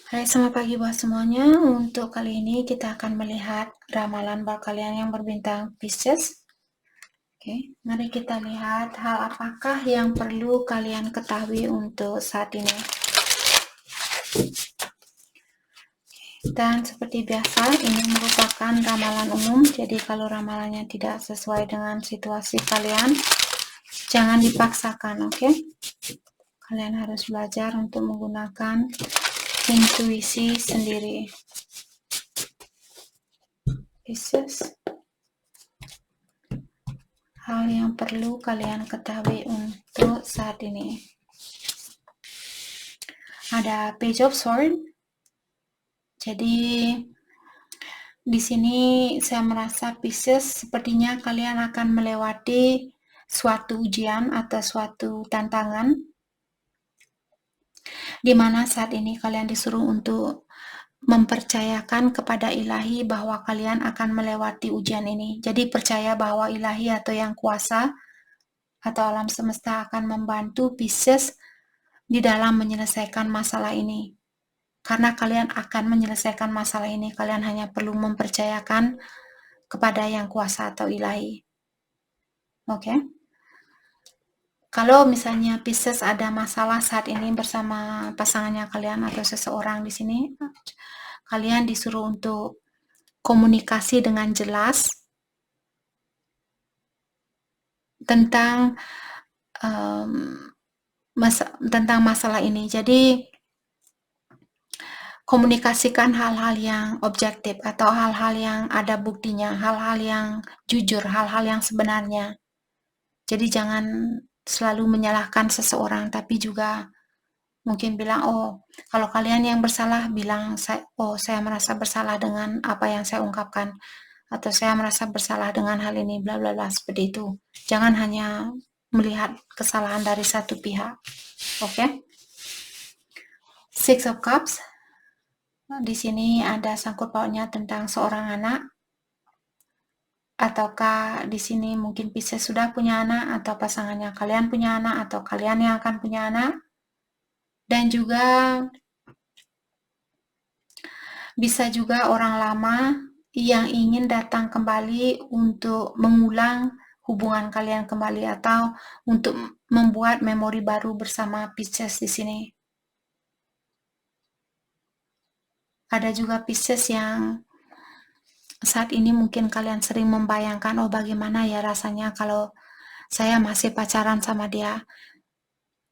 Hai, selamat pagi buat semuanya. Untuk kali ini kita akan melihat ramalan buat kalian yang berbintang Pisces. Oke, mari kita lihat hal apakah yang perlu kalian ketahui untuk saat ini. Dan seperti biasa, ini merupakan ramalan umum. Jadi kalau ramalannya tidak sesuai dengan situasi kalian, jangan dipaksakan, oke? Kalian harus belajar untuk menggunakan intuisi sendiri. Pisces. Hal yang perlu kalian ketahui untuk saat ini. Ada Page of Swords. Jadi di sini saya merasa Pisces sepertinya kalian akan melewati suatu ujian atau suatu tantangan di mana saat ini kalian disuruh untuk mempercayakan kepada ilahi bahwa kalian akan melewati ujian ini. Jadi percaya bahwa ilahi atau yang kuasa atau alam semesta akan membantu Pisces di dalam menyelesaikan masalah ini. Karena kalian akan menyelesaikan masalah ini, kalian hanya perlu mempercayakan kepada yang kuasa atau ilahi. Oke? Kalau misalnya Pisces ada masalah saat ini bersama pasangannya kalian atau seseorang di sini, kalian disuruh untuk komunikasi dengan jelas tentang masalah ini. Jadi komunikasikan hal-hal yang objektif atau hal-hal yang ada buktinya, hal-hal yang jujur, hal-hal yang sebenarnya. Jadi jangan selalu menyalahkan seseorang, tapi juga mungkin bilang, oh, kalau kalian yang bersalah, bilang, saya merasa bersalah dengan apa yang saya ungkapkan, atau saya merasa bersalah dengan hal ini, bla bla bla, seperti itu. Jangan hanya melihat kesalahan dari satu pihak. Oke? Six of Cups. Di sini ada sangkut pautnya tentang seorang anak, ataukah di sini mungkin Pisces sudah punya anak, atau pasangannya kalian punya anak, atau kalian yang akan punya anak, dan juga bisa juga orang lama yang ingin datang kembali untuk mengulang hubungan kalian kembali atau untuk membuat memori baru bersama Pisces di sini. Ada juga Pisces yang saat ini mungkin kalian sering membayangkan, oh bagaimana ya rasanya kalau saya masih pacaran sama dia.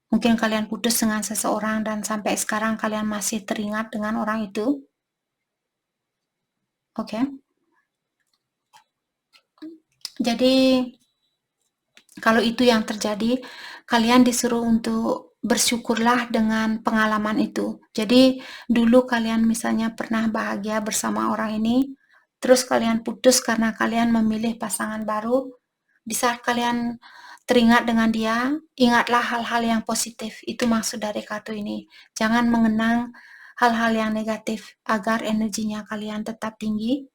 Mungkin kalian putus dengan seseorang dan sampai sekarang kalian masih teringat dengan orang itu. Oke. Jadi kalau itu yang terjadi, kalian disuruh untuk bersyukurlah dengan pengalaman itu. Jadi dulu kalian misalnya pernah bahagia bersama orang ini, terus kalian putus karena kalian memilih pasangan baru. Di saat kalian teringat dengan dia, ingatlah hal-hal yang positif. Itu maksud dari kartu ini. Jangan mengenang hal-hal yang negatif agar energinya kalian tetap tinggi.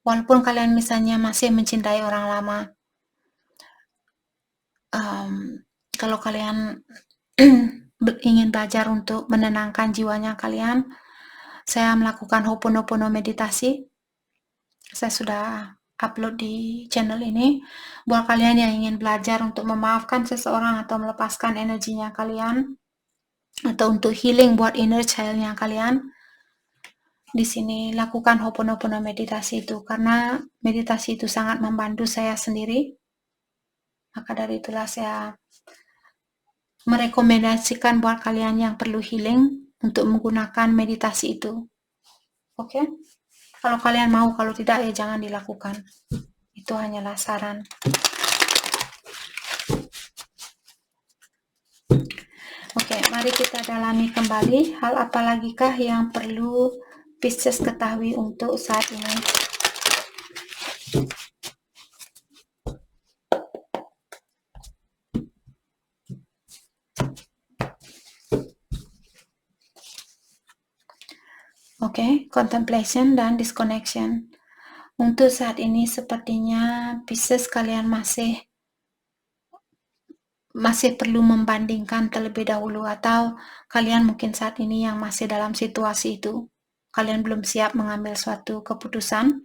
Walaupun kalian misalnya masih mencintai orang lama, kalau kalian ingin belajar untuk menenangkan jiwanya kalian, saya melakukan Ho'oponopono meditasi. Saya sudah upload di channel ini. Buat kalian yang ingin belajar untuk memaafkan seseorang atau melepaskan energinya kalian, atau untuk healing buat inner child-nya kalian, di sini lakukan Ho'oponopono meditasi itu, karena meditasi itu sangat membantu saya sendiri. Maka dari itulah saya merekomendasikan buat kalian yang perlu healing untuk menggunakan meditasi itu. Oke? Kalau kalian mau, kalau tidak ya jangan dilakukan. Itu hanyalah saran. Oke, mari kita dalami kembali hal apa lagikah yang perlu Pisces ketahui untuk saat ini. Oke, contemplation dan disconnection. Untuk saat ini sepertinya Pisces kalian masih masih perlu membandingkan terlebih dahulu, atau kalian mungkin saat ini yang masih dalam situasi itu, kalian belum siap mengambil suatu keputusan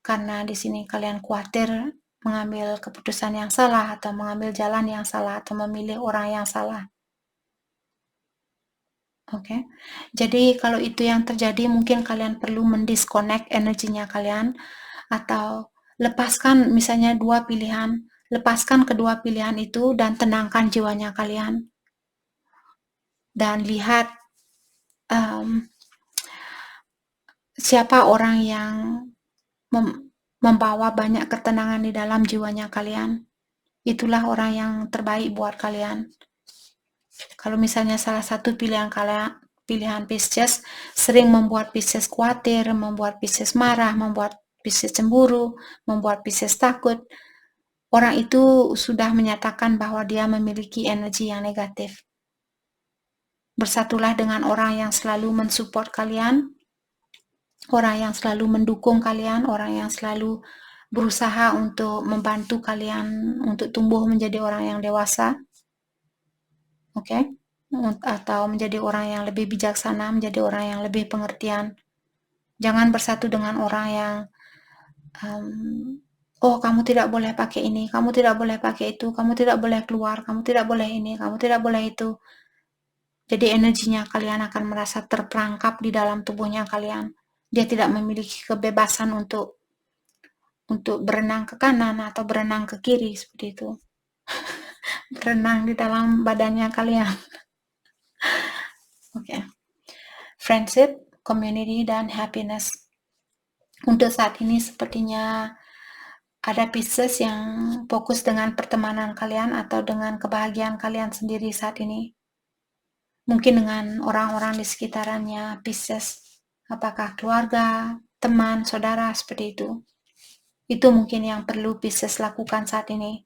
karena di sini kalian khawatir mengambil keputusan yang salah atau mengambil jalan yang salah atau memilih orang yang salah. Oke. Jadi kalau itu yang terjadi, mungkin kalian perlu mendisconnect energinya kalian, atau lepaskan misalnya dua pilihan, lepaskan kedua pilihan itu dan tenangkan jiwanya kalian. Dan lihat siapa orang yang membawa banyak ketenangan di dalam jiwanya kalian. Itulah orang yang terbaik buat kalian. Kalau misalnya salah satu pilihan Pisces sering membuat Pisces khawatir, membuat Pisces marah, membuat Pisces cemburu, membuat Pisces takut, orang itu sudah menyatakan bahwa dia memiliki energi yang negatif. Bersatulah dengan orang yang selalu mensupport kalian, orang yang selalu mendukung kalian, orang yang selalu berusaha untuk membantu kalian untuk tumbuh menjadi orang yang dewasa, oke? Atau menjadi orang yang lebih bijaksana, menjadi orang yang lebih pengertian. Jangan bersatu dengan orang yang oh kamu tidak boleh pakai ini, kamu tidak boleh pakai itu, kamu tidak boleh keluar, kamu tidak boleh ini, kamu tidak boleh itu. Jadi energinya kalian akan merasa terperangkap di dalam tubuhnya kalian. Dia tidak memiliki kebebasan untuk berenang ke kanan atau berenang ke kiri seperti itu. Berenang di dalam badannya kalian. Oke. Friendship, community, dan happiness. Untuk saat ini sepertinya ada Pisces yang fokus dengan pertemanan kalian atau dengan kebahagiaan kalian sendiri saat ini. Mungkin dengan orang-orang di sekitarannya Pisces. Apakah keluarga, teman, saudara, seperti itu. Itu mungkin yang perlu Pisces lakukan saat ini.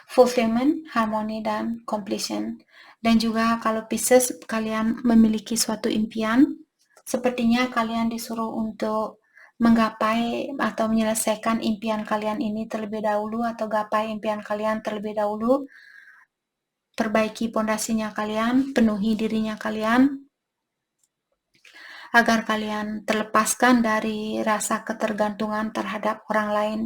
Fulfillment, harmony, dan completion. Dan juga kalau Pisces kalian memiliki suatu impian, sepertinya kalian disuruh untuk menggapai atau menyelesaikan impian kalian ini terlebih dahulu, atau gapai impian kalian terlebih dahulu. Perbaiki pondasinya kalian, penuhi dirinya kalian, agar kalian terlepaskan dari rasa ketergantungan terhadap orang lain.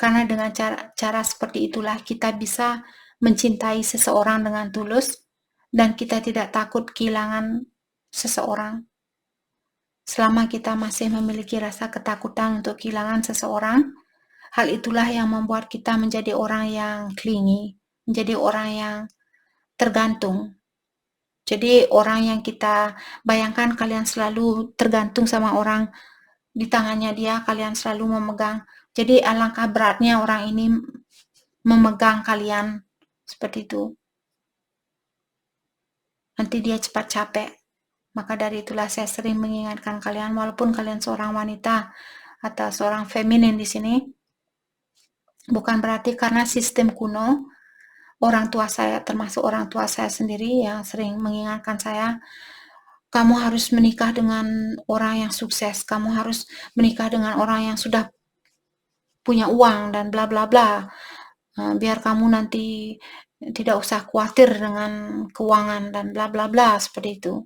Karena dengan cara seperti itulah kita bisa mencintai seseorang dengan tulus, dan kita tidak takut kehilangan seseorang. Selama kita masih memiliki rasa ketakutan untuk kehilangan seseorang, hal itulah yang membuat kita menjadi orang yang clingy, menjadi orang yang tergantung. Jadi orang yang kita bayangkan kalian selalu tergantung sama orang, di tangannya dia kalian selalu memegang. Jadi alangkah beratnya orang ini memegang kalian seperti itu. Nanti dia cepat capek. Maka dari itulah saya sering mengingatkan kalian, walaupun kalian seorang wanita atau seorang feminin di sini, bukan berarti karena sistem kuno, orang tua saya, termasuk orang tua saya sendiri yang sering mengingatkan saya, kamu harus menikah dengan orang yang sukses, kamu harus menikah dengan orang yang sudah punya uang dan bla bla bla, biar kamu nanti tidak usah khawatir dengan keuangan dan bla bla bla seperti itu.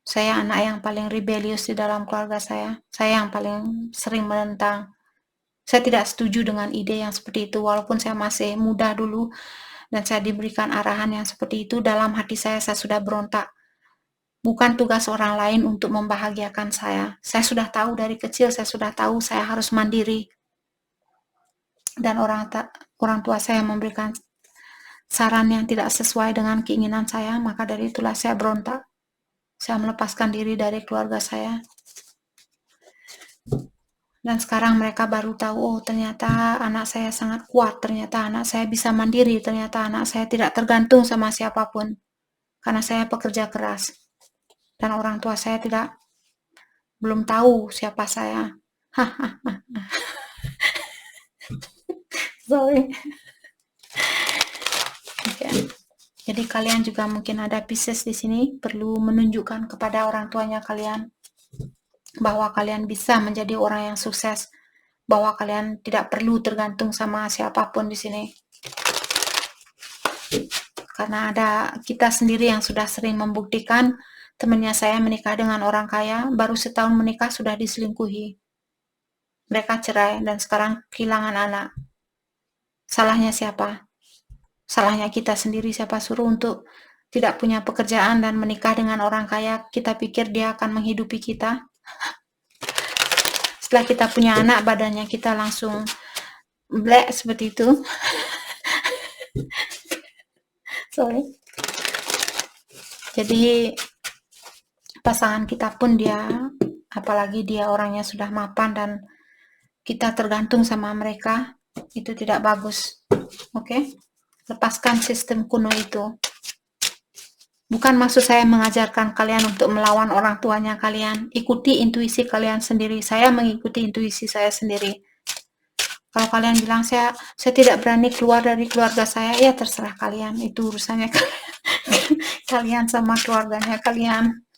Saya anak yang paling rebellious di dalam keluarga saya yang paling sering menentang. Saya tidak setuju dengan ide yang seperti itu, walaupun saya masih muda dulu dan saya diberikan arahan yang seperti itu, dalam hati saya sudah berontak. Bukan tugas orang lain untuk membahagiakan saya. Saya sudah tahu dari kecil, saya sudah tahu saya harus mandiri. Dan orang tua saya memberikan saran yang tidak sesuai dengan keinginan saya, maka dari itulah saya berontak. Saya melepaskan diri dari keluarga saya. Dan sekarang mereka baru tahu, oh ternyata anak saya sangat kuat, ternyata anak saya bisa mandiri, ternyata anak saya tidak tergantung sama siapapun. Karena saya pekerja keras. Dan orang tua saya belum tahu siapa saya. Sorry. Okay. Jadi kalian juga mungkin ada Pisces di sini, perlu menunjukkan kepada orang tuanya kalian bahwa kalian bisa menjadi orang yang sukses bahwa kalian tidak perlu tergantung sama siapapun di sini. Karena ada kita sendiri yang sudah sering membuktikan. Temannya saya menikah dengan orang kaya, baru setahun menikah sudah diselingkuhi. Mereka cerai dan sekarang kehilangan anak. Salahnya siapa? Salahnya kita sendiri. Siapa suruh untuk tidak punya pekerjaan dan menikah dengan orang kaya, kita pikir dia akan menghidupi kita. Setelah kita punya anak, badannya kita langsung black seperti itu. Sorry. Jadi pasangan kita pun dia, apalagi dia orangnya sudah mapan dan kita tergantung sama mereka, itu tidak bagus. Oke? Lepaskan sistem kuno itu. Bukan maksud saya mengajarkan kalian untuk melawan orang tuanya kalian. Ikuti intuisi kalian sendiri. Saya mengikuti intuisi saya sendiri. Kalau kalian bilang saya tidak berani keluar dari keluarga saya, ya terserah kalian. Itu urusannya kalian sama keluarganya kalian.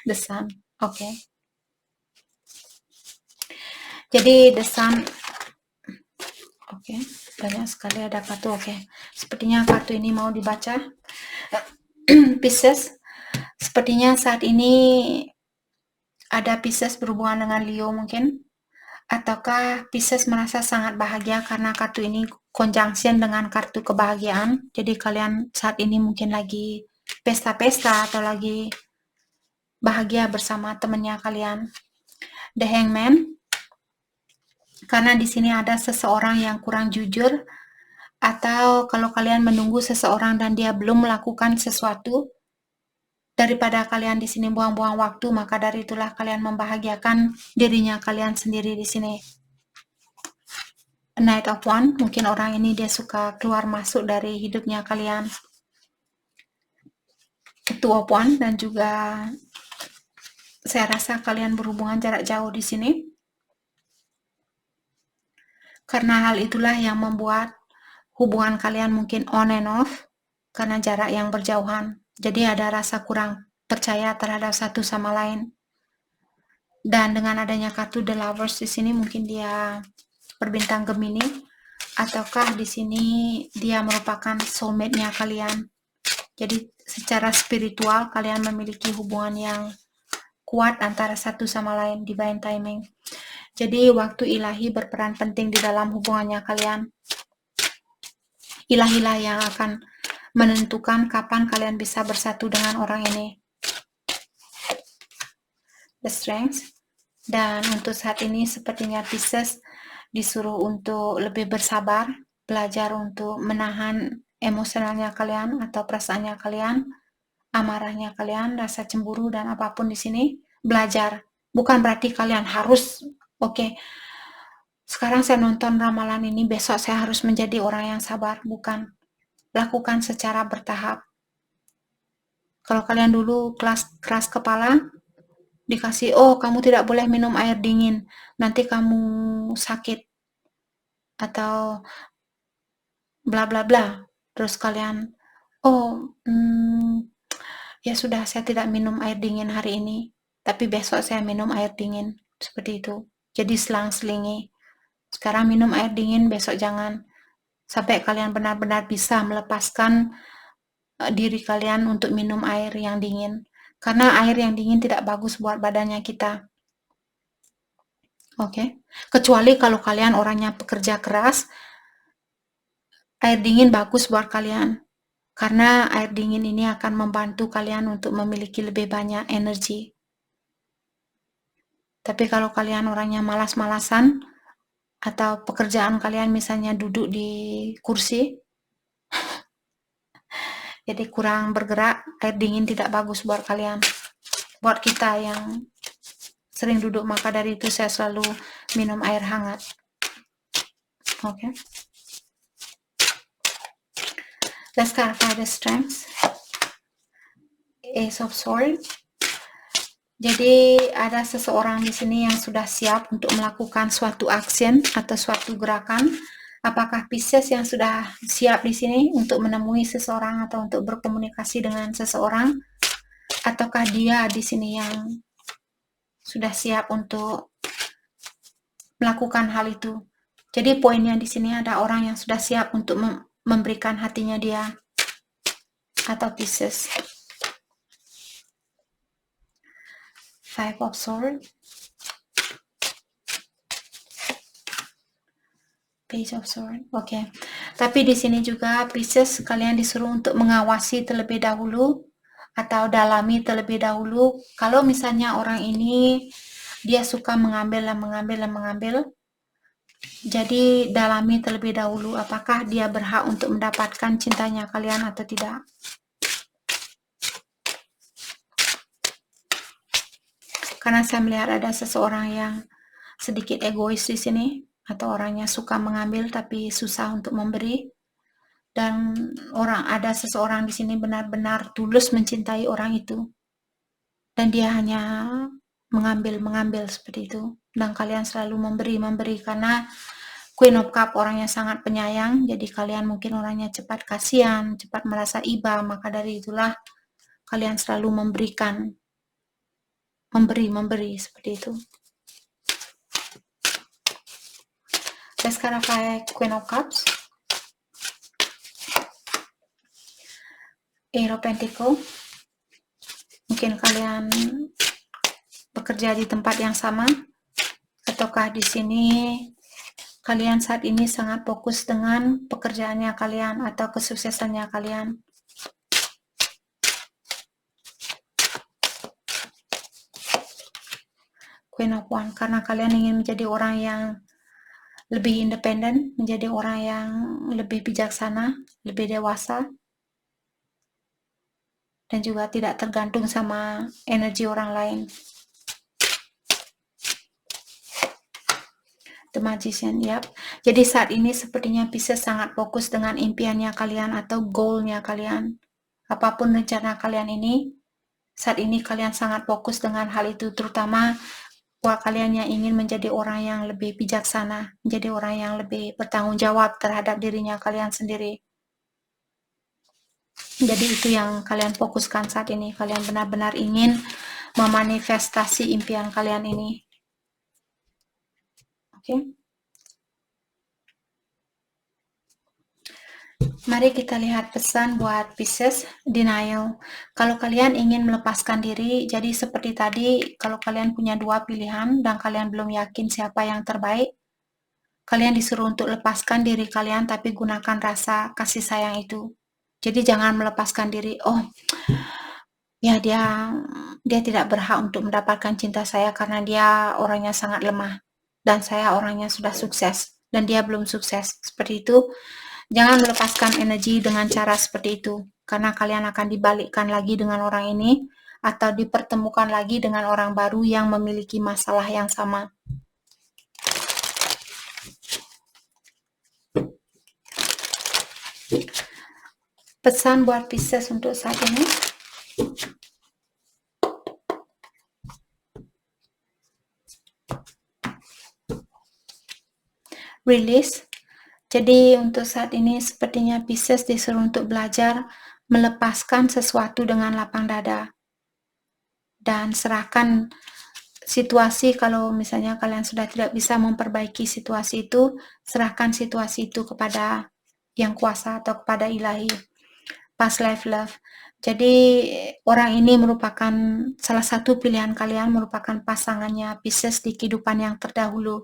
The Sun. Oke. Jadi The Sun. Oke. Banyak sekali ada kartu. Oke. Sepertinya kartu ini mau dibaca. Pisces. Sepertinya saat ini ada Pisces berhubungan dengan Leo mungkin. Ataukah Pisces merasa sangat bahagia karena kartu ini conjunction dengan kartu kebahagiaan. Jadi kalian saat ini mungkin lagi pesta-pesta atau lagi bahagia bersama temannya kalian. The Hangman. Karena di sini ada seseorang yang kurang jujur, atau kalau kalian menunggu seseorang dan dia belum melakukan sesuatu, daripada kalian di sini buang-buang waktu, maka dari itulah kalian membahagiakan dirinya kalian sendiri di sini. Knight of Wands, mungkin orang ini dia suka keluar masuk dari hidupnya kalian. Two of Wands, dan juga saya rasa kalian berhubungan jarak jauh di sini. Karena hal itulah yang membuat hubungan kalian mungkin on and off, karena jarak yang berjauhan. Jadi ada rasa kurang percaya terhadap satu sama lain. Dan dengan adanya kartu The Lovers di sini, mungkin dia berbintang Gemini, ataukah di sini dia merupakan soulmate-nya kalian. Jadi secara spiritual kalian memiliki hubungan yang kuat antara satu sama lain, divine timing. Jadi waktu ilahi berperan penting di dalam hubungannya kalian. Ilahilah yang akan menentukan kapan kalian bisa bersatu dengan orang ini. The Strength. Dan untuk saat ini sepertinya Pisces disuruh untuk lebih bersabar, belajar untuk menahan emosionalnya kalian atau perasaannya kalian, amarahnya kalian, rasa cemburu dan apapun di sini. Belajar. Bukan berarti kalian harus, oke, sekarang saya nonton ramalan ini, besok saya harus menjadi orang yang sabar. Bukan. Lakukan secara bertahap. Kalau kalian dulu keras kepala, dikasih, oh kamu tidak boleh minum air dingin, nanti kamu sakit, atau bla bla bla. Terus kalian, oh ya sudah, saya tidak minum air dingin hari ini, tapi besok saya minum air dingin. Seperti itu. Jadi selang-selingi. Sekarang minum air dingin, besok jangan. Sampai kalian benar-benar bisa melepaskan diri kalian untuk minum air yang dingin. Karena air yang dingin tidak bagus buat badannya kita. Oke. Kecuali kalau kalian orangnya pekerja keras, air dingin bagus buat kalian. Karena air dingin ini akan membantu kalian untuk memiliki lebih banyak energi. Tapi kalau kalian orangnya malas-malasan, atau pekerjaan kalian misalnya duduk di kursi, jadi kurang bergerak, air dingin tidak bagus buat kalian. Buat kita yang sering duduk, maka dari itu saya selalu minum air hangat. Oke. Let's clarify the strengths. Ace of Swords. Jadi ada seseorang di sini yang sudah siap untuk melakukan suatu action atau suatu gerakan. Apakah Pisces yang sudah siap di sini untuk menemui seseorang atau untuk berkomunikasi dengan seseorang? Ataukah dia di sini yang sudah siap untuk melakukan hal itu. Jadi poinnya di sini ada orang yang sudah siap untuk memberikan hatinya dia atau Pisces. Five of Swords, Page of Swords. Oke. Tapi di sini juga Pisces kalian disuruh untuk mengawasi terlebih dahulu atau dalami terlebih dahulu. Kalau misalnya orang ini dia suka mengambil, jadi dalami terlebih dahulu apakah dia berhak untuk mendapatkan cintanya kalian atau tidak. Karena saya melihat ada seseorang yang sedikit egois di sini, atau orangnya suka mengambil tapi susah untuk memberi. Dan ada seseorang di sini benar-benar tulus mencintai orang itu. Dan dia hanya mengambil seperti itu. Dan kalian selalu memberi karena Queen of Cup orangnya sangat penyayang, jadi kalian mungkin orangnya cepat kasihan, cepat merasa iba, maka dari itulah kalian selalu memberi seperti itu. Let's clarify Queen of Cups, Eight of Pentacles. Mungkin kalian bekerja di tempat yang sama, ataukah di sini kalian saat ini sangat fokus dengan pekerjaannya kalian atau kesuksesannya kalian. Queen of Wands, karena kalian ingin menjadi orang yang lebih independen, menjadi orang yang lebih bijaksana, lebih dewasa, dan juga tidak tergantung sama energi orang lain. The Magician, ya. Jadi saat ini sepertinya Pisces sangat fokus dengan impiannya kalian atau goalnya kalian. Apapun rencana kalian ini, saat ini kalian sangat fokus dengan hal itu, terutama buat kalian yang ingin menjadi orang yang lebih bijaksana, menjadi orang yang lebih bertanggung jawab terhadap dirinya kalian sendiri. Jadi itu yang kalian fokuskan saat ini. Kalian benar-benar ingin memanifestasi impian kalian ini. Oke. Mari kita lihat pesan buat Pisces, denial. Kalau kalian ingin melepaskan diri, jadi seperti tadi, kalau kalian punya dua pilihan dan kalian belum yakin siapa yang terbaik, kalian disuruh untuk lepaskan diri kalian, tapi gunakan rasa kasih sayang itu. Jadi jangan melepaskan diri, oh ya dia tidak berhak untuk mendapatkan cinta saya karena dia orangnya sangat lemah dan saya orangnya sudah sukses dan dia belum sukses. Seperti itu. Jangan melepaskan energi dengan cara seperti itu karena kalian akan dibalikkan lagi dengan orang ini atau dipertemukan lagi dengan orang baru yang memiliki masalah yang sama. Pesan buat Pisces untuk saat ini. Release. Jadi untuk saat ini sepertinya Pisces disuruh untuk belajar melepaskan sesuatu dengan lapang dada. Dan serahkan situasi, kalau misalnya kalian sudah tidak bisa memperbaiki situasi itu, serahkan situasi itu kepada yang kuasa atau kepada ilahi. Past life love. Jadi orang ini merupakan salah satu pilihan kalian, merupakan pasangannya Pisces di kehidupan yang terdahulu.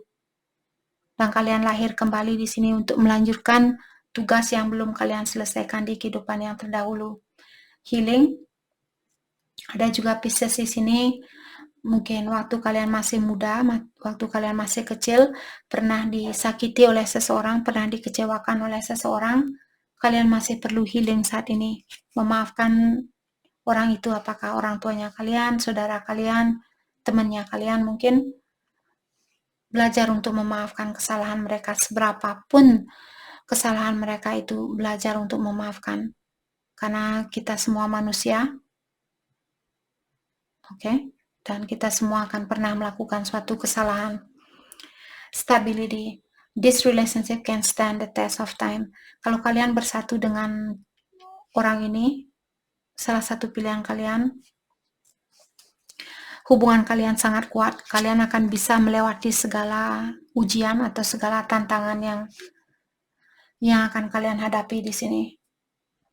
Dan kalian lahir kembali di sini untuk melanjutkan tugas yang belum kalian selesaikan di kehidupan yang terdahulu. Healing. Ada juga Pisces di sini. Mungkin waktu kalian masih muda, waktu kalian masih kecil, pernah disakiti oleh seseorang, pernah dikecewakan oleh seseorang, kalian masih perlu healing saat ini. Memaafkan orang itu, apakah orang tuanya kalian, saudara kalian, temannya kalian, mungkin belajar untuk memaafkan kesalahan mereka, seberapapun kesalahan mereka itu, belajar untuk memaafkan. Karena kita semua manusia, oke? Dan kita semua akan pernah melakukan suatu kesalahan. Stability. This relationship can stand the test of time. Kalau kalian bersatu dengan orang ini, salah satu pilihan kalian, hubungan kalian sangat kuat, kalian akan bisa melewati segala ujian atau segala tantangan yang akan kalian hadapi di sini.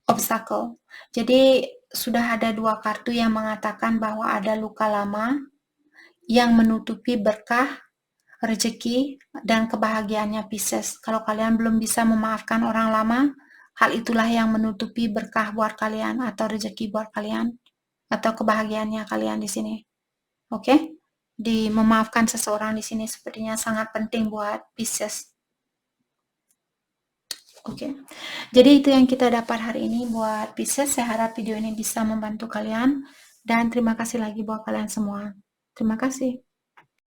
Obstacle. Jadi sudah ada 2 kartu yang mengatakan bahwa ada luka lama yang menutupi berkah, rezeki, dan kebahagiaannya Pisces. Kalau kalian belum bisa memaafkan orang lama, hal itulah yang menutupi berkah buat kalian atau rezeki buat kalian atau kebahagiaannya kalian di sini. Oke? Di memaafkan seseorang di sini sepertinya sangat penting buat Pisces. Oke. Jadi itu yang kita dapat hari ini buat Pisces. Saya harap video ini bisa membantu kalian dan terima kasih lagi buat kalian semua. Terima kasih.